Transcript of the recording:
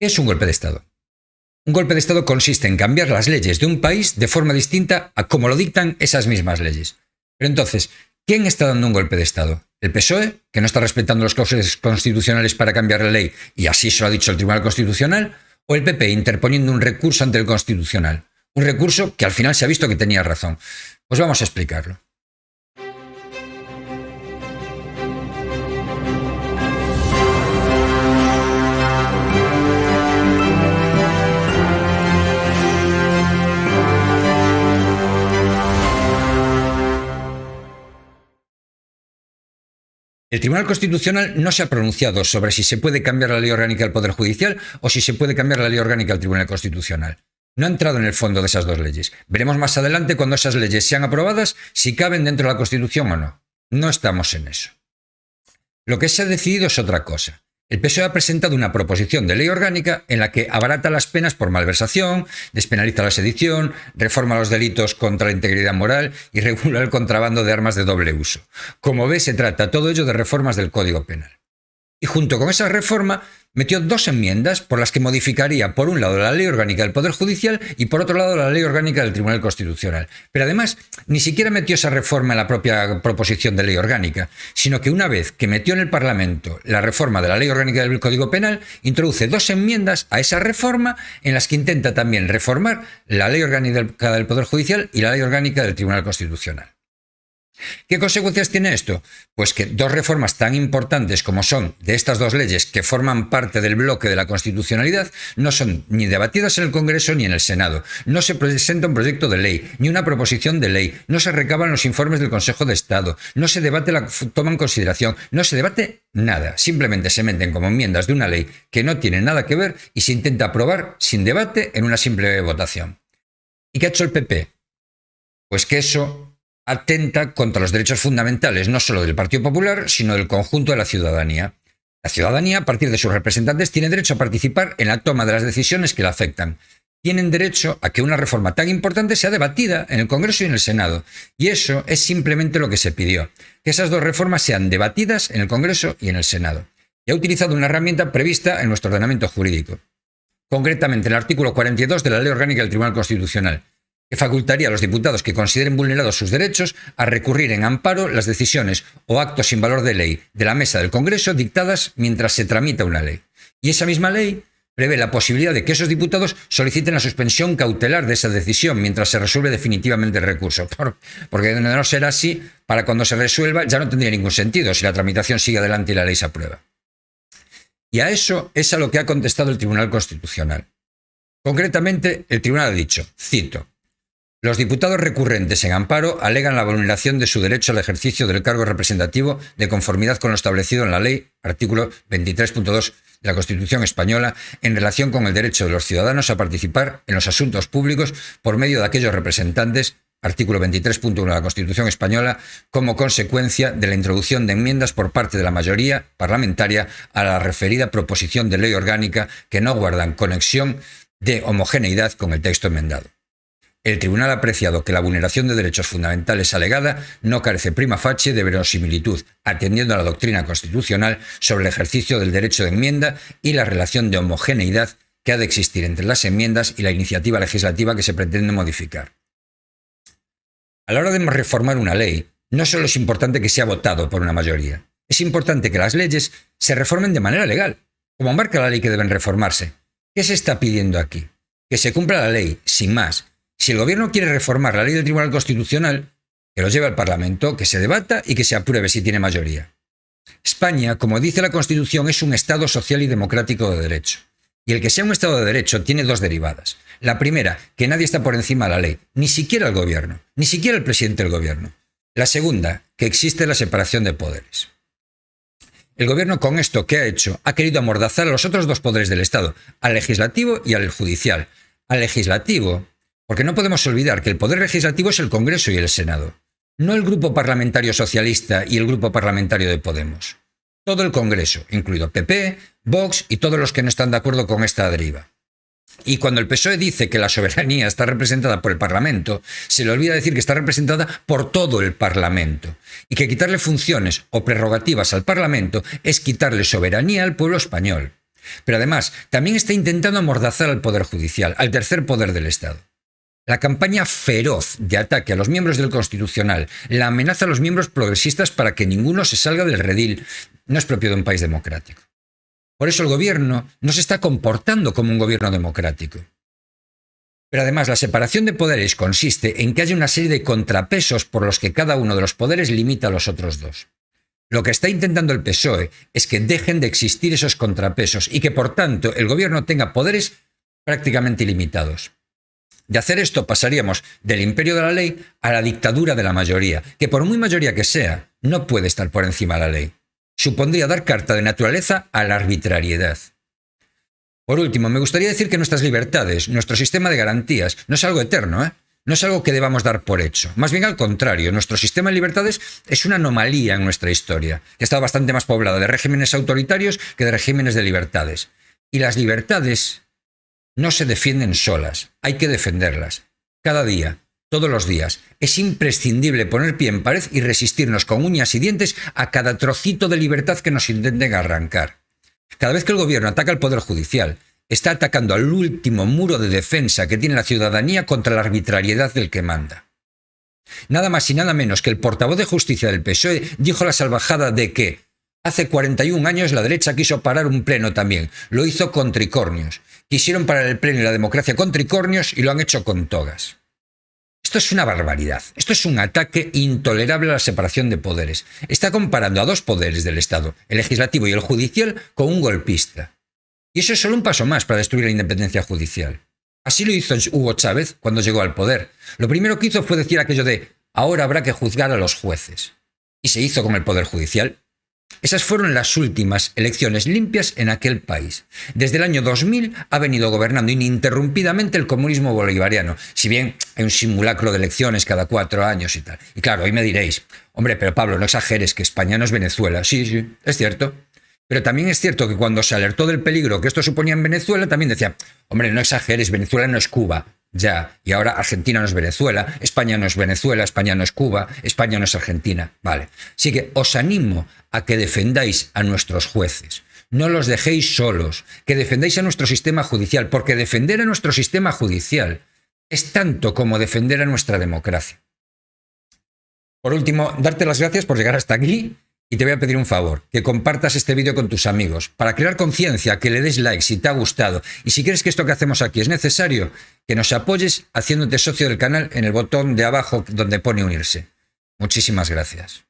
¿Qué es un golpe de Estado? Un golpe de Estado consiste en cambiar las leyes de un país de forma distinta a como lo dictan esas mismas leyes. Pero entonces, ¿quién está dando un golpe de Estado? ¿El PSOE, que no está respetando los cauces constitucionales para cambiar la ley y así se lo ha dicho el Tribunal Constitucional? ¿O el PP interponiendo un recurso ante el Constitucional? Un recurso que al final se ha visto que tenía razón. Pues vamos a explicarlo. El Tribunal Constitucional no se ha pronunciado sobre si se puede cambiar la ley orgánica del Poder Judicial o si se puede cambiar la ley orgánica del Tribunal Constitucional. No ha entrado en el fondo de esas dos leyes. Veremos más adelante, cuando esas leyes sean aprobadas, si caben dentro de la Constitución o no. No estamos en eso. Lo que se ha decidido es otra cosa. El PSOE ha presentado una proposición de ley orgánica en la que abarata las penas por malversación, despenaliza la sedición, reforma los delitos contra la integridad moral y regula el contrabando de armas de doble uso. Como ve, se trata todo ello de reformas del Código Penal. Y junto con esa reforma metió dos enmiendas por las que modificaría por un lado la ley orgánica del Poder Judicial y por otro lado la ley orgánica del Tribunal Constitucional. Pero además ni siquiera metió esa reforma en la propia proposición de ley orgánica, sino que una vez que metió en el Parlamento la reforma de la ley orgánica del Código Penal, introduce dos enmiendas a esa reforma en las que intenta también reformar la ley orgánica del Poder Judicial y la ley orgánica del Tribunal Constitucional. ¿Qué consecuencias tiene esto? Pues que dos reformas tan importantes como son de estas dos leyes que forman parte del bloque de la constitucionalidad no son ni debatidas en el Congreso ni en el Senado. No se presenta un proyecto de ley, ni una proposición de ley, no se recaban los informes del Consejo de Estado, no se debate la toma en consideración, no se debate nada. Simplemente se meten como enmiendas de una ley que no tiene nada que ver y se intenta aprobar sin debate en una simple votación. ¿Y qué ha hecho el PP? Pues que eso atenta contra los derechos fundamentales, no solo del Partido Popular, sino del conjunto de la ciudadanía. La ciudadanía, a partir de sus representantes, tiene derecho a participar en la toma de las decisiones que la afectan. Tienen derecho a que una reforma tan importante sea debatida en el Congreso y en el Senado. Y eso es simplemente lo que se pidió, que esas dos reformas sean debatidas en el Congreso y en el Senado. Y ha utilizado una herramienta prevista en nuestro ordenamiento jurídico. Concretamente, el artículo 42 de la Ley Orgánica del Tribunal Constitucional, que facultaría a los diputados que consideren vulnerados sus derechos a recurrir en amparo las decisiones o actos sin valor de ley de la mesa del Congreso dictadas mientras se tramita una ley. Y esa misma ley prevé la posibilidad de que esos diputados soliciten la suspensión cautelar de esa decisión mientras se resuelve definitivamente el recurso. Porque de no ser así, para cuando se resuelva ya no tendría ningún sentido si la tramitación sigue adelante y la ley se aprueba. Y a eso es a lo que ha contestado el Tribunal Constitucional. Concretamente, el Tribunal ha dicho, cito: los diputados recurrentes en amparo alegan la vulneración de su derecho al ejercicio del cargo representativo de conformidad con lo establecido en la ley, artículo 23.2 de la Constitución española, en relación con el derecho de los ciudadanos a participar en los asuntos públicos por medio de aquellos representantes, artículo 23.1 de la Constitución española, como consecuencia de la introducción de enmiendas por parte de la mayoría parlamentaria a la referida proposición de ley orgánica que no guardan conexión de homogeneidad con el texto enmendado. El Tribunal ha apreciado que la vulneración de derechos fundamentales alegada no carece prima facie de verosimilitud, atendiendo a la doctrina constitucional sobre el ejercicio del derecho de enmienda y la relación de homogeneidad que ha de existir entre las enmiendas y la iniciativa legislativa que se pretende modificar. A la hora de reformar una ley, no solo es importante que sea votado por una mayoría, es importante que las leyes se reformen de manera legal, como marca la ley que deben reformarse. ¿Qué se está pidiendo aquí? Que se cumpla la ley, sin más. Si el gobierno quiere reformar la ley del Tribunal Constitucional, que lo lleve al Parlamento, que se debata y que se apruebe si tiene mayoría. España, como dice la Constitución, es un Estado social y democrático de derecho. Y el que sea un Estado de derecho tiene dos derivadas. La primera, que nadie está por encima de la ley, ni siquiera el gobierno, ni siquiera el presidente del gobierno. La segunda, que existe la separación de poderes. El gobierno, con esto que ha hecho, ha querido amordazar a los otros dos poderes del Estado, al legislativo y al judicial. Al legislativo, porque no podemos olvidar que el poder legislativo es el Congreso y el Senado, no el grupo parlamentario socialista y el grupo parlamentario de Podemos. Todo el Congreso, incluido PP, Vox y todos los que no están de acuerdo con esta deriva. Y cuando el PSOE dice que la soberanía está representada por el Parlamento, se le olvida decir que está representada por todo el Parlamento y que quitarle funciones o prerrogativas al Parlamento es quitarle soberanía al pueblo español. Pero además, también está intentando amordazar al Poder Judicial, al tercer poder del Estado. La campaña feroz de ataque a los miembros del Constitucional, la amenaza a los miembros progresistas para que ninguno se salga del redil, no es propio de un país democrático. Por eso el gobierno no se está comportando como un gobierno democrático. Pero además, la separación de poderes consiste en que haya una serie de contrapesos por los que cada uno de los poderes limita a los otros dos. Lo que está intentando el PSOE es que dejen de existir esos contrapesos y que, por tanto, el gobierno tenga poderes prácticamente ilimitados. De hacer esto pasaríamos del imperio de la ley a la dictadura de la mayoría, que por muy mayoría que sea, no puede estar por encima de la ley. Supondría dar carta de naturaleza a la arbitrariedad. Por último, me gustaría decir que nuestras libertades, nuestro sistema de garantías, no es algo eterno, no es algo que debamos dar por hecho. Más bien al contrario, nuestro sistema de libertades es una anomalía en nuestra historia, que ha estado bastante más poblada de regímenes autoritarios que de regímenes de libertades. Y las libertades no se defienden solas, hay que defenderlas. Cada día, todos los días, es imprescindible poner pie en pared y resistirnos con uñas y dientes a cada trocito de libertad que nos intenten arrancar. Cada vez que el gobierno ataca al Poder Judicial, está atacando al último muro de defensa que tiene la ciudadanía contra la arbitrariedad del que manda. Nada más y nada menos que el portavoz de Justicia del PSOE dijo la salvajada de que hace 41 años la derecha quiso parar un pleno también, lo hizo con tricornios. Quisieron parar el pleno y la democracia con tricornios y lo han hecho con togas. Esto es una barbaridad. Esto es un ataque intolerable a la separación de poderes. Está comparando a dos poderes del Estado, el legislativo y el judicial, con un golpista. Y eso es solo un paso más para destruir la independencia judicial. Así lo hizo Hugo Chávez cuando llegó al poder. Lo primero que hizo fue decir aquello de ahora habrá que juzgar a los jueces. Y se hizo con el Poder Judicial. Esas fueron las últimas elecciones limpias en aquel país. Desde el año 2000 ha venido gobernando ininterrumpidamente el comunismo bolivariano, si bien hay un simulacro de elecciones cada 4 años y tal. Y claro, hoy me diréis, hombre, pero Pablo, no exageres, que España no es Venezuela. Sí, es cierto. Pero también es cierto que cuando se alertó del peligro que esto suponía en Venezuela, también decía, hombre, no exageres, Venezuela no es Cuba. Ya, y ahora Argentina no es Venezuela, España no es Venezuela, España no es Cuba, España no es Argentina. Vale. Así que os animo a que defendáis a nuestros jueces. No los dejéis solos, que defendáis a nuestro sistema judicial, porque defender a nuestro sistema judicial es tanto como defender a nuestra democracia. Por último, darte las gracias por llegar hasta aquí. Y te voy a pedir un favor, que compartas este vídeo con tus amigos, para crear conciencia, que le des like si te ha gustado. Y si crees que esto que hacemos aquí es necesario, que nos apoyes haciéndote socio del canal en el botón de abajo donde pone unirse. Muchísimas gracias.